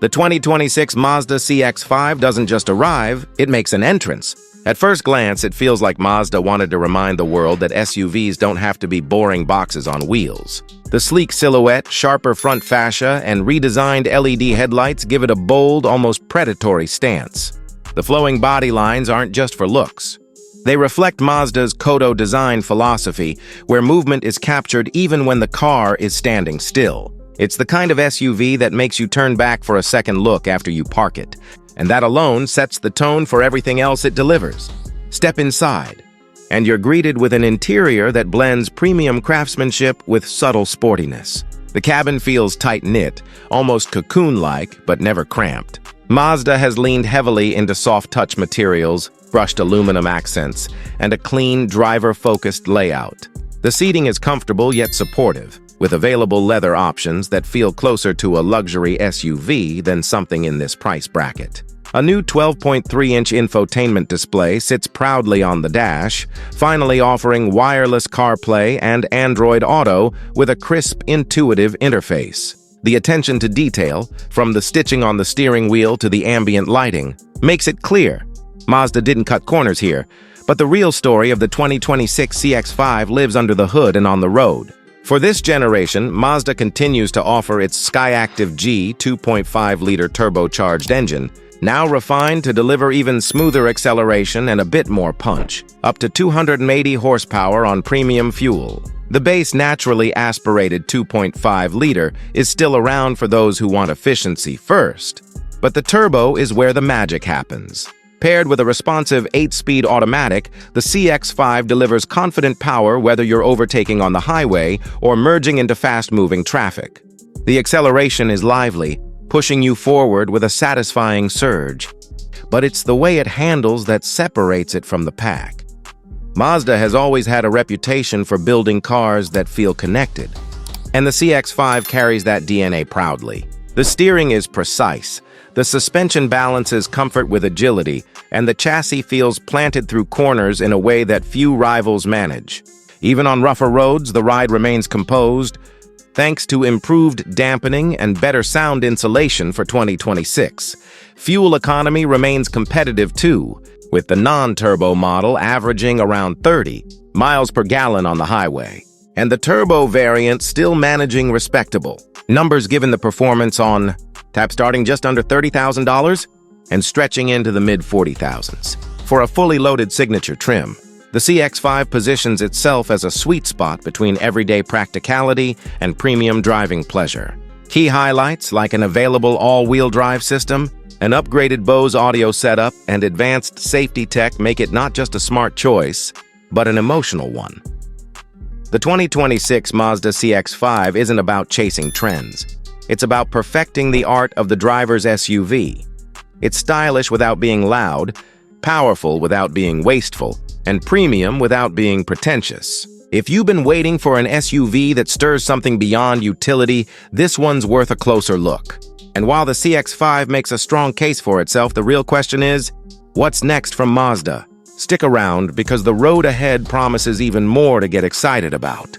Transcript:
The 2026 Mazda CX-5 doesn't just arrive, it makes an entrance. At first glance, it feels like Mazda wanted to remind the world that SUVs don't have to be boring boxes on wheels. The sleek silhouette, sharper front fascia, and redesigned LED headlights give it a bold, almost predatory stance. The flowing body lines aren't just for looks. They reflect Mazda's Kodo design philosophy, where movement is captured even when the car is standing still. It's the kind of SUV that makes you turn back for a second look after you park it, and that alone sets the tone for everything else it delivers. Step inside, and you're greeted with an interior that blends premium craftsmanship with subtle sportiness. The cabin feels tight-knit, almost cocoon-like, but never cramped. Mazda has leaned heavily into soft-touch materials, brushed aluminum accents, and a clean, driver-focused layout. The seating is comfortable yet supportive, with available leather options that feel closer to a luxury SUV than something in this price bracket. A new 12.3-inch infotainment display sits proudly on the dash, finally offering wireless CarPlay and Android Auto with a crisp, intuitive interface. The attention to detail, from the stitching on the steering wheel to the ambient lighting, makes it clear Mazda didn't cut corners here, but the real story of the 2026 CX-5 lives under the hood and on the road. For this generation, Mazda continues to offer its Skyactiv-G 2.5-liter turbocharged engine, now refined to deliver even smoother acceleration and a bit more punch, up to 280 horsepower on premium fuel. The base naturally aspirated 2.5-liter is still around for those who want efficiency first, but the turbo is where the magic happens. Paired with a responsive 8-speed automatic, the CX-5 delivers confident power whether you're overtaking on the highway or merging into fast-moving traffic. The acceleration is lively, pushing you forward with a satisfying surge. But it's the way it handles that separates it from the pack. Mazda has always had a reputation for building cars that feel connected, and the CX-5 carries that DNA proudly. The steering is precise, the suspension balances comfort with agility, and the chassis feels planted through corners in a way that few rivals manage. Even on rougher roads, the ride remains composed, thanks to improved dampening and better sound insulation for 2026. Fuel economy remains competitive too, with the non-turbo model averaging around 30 miles per gallon on the highway, and the turbo variant still managing respectable numbers given the performance on tap starting just under $30,000 and stretching into the mid-$40,000s. For a fully loaded signature trim, the CX-5 positions itself as a sweet spot between everyday practicality and premium driving pleasure. Key highlights like an available all-wheel drive system, an upgraded Bose audio setup, and advanced safety tech make it not just a smart choice, but an emotional one. The 2026 Mazda CX-5 isn't about chasing trends. It's about perfecting the art of the driver's SUV. It's stylish without being loud, powerful without being wasteful, and premium without being pretentious. If you've been waiting for an SUV that stirs something beyond utility, this one's worth a closer look. And while the CX-5 makes a strong case for itself, the real question is, what's next from Mazda? Stick around because the road ahead promises even more to get excited about.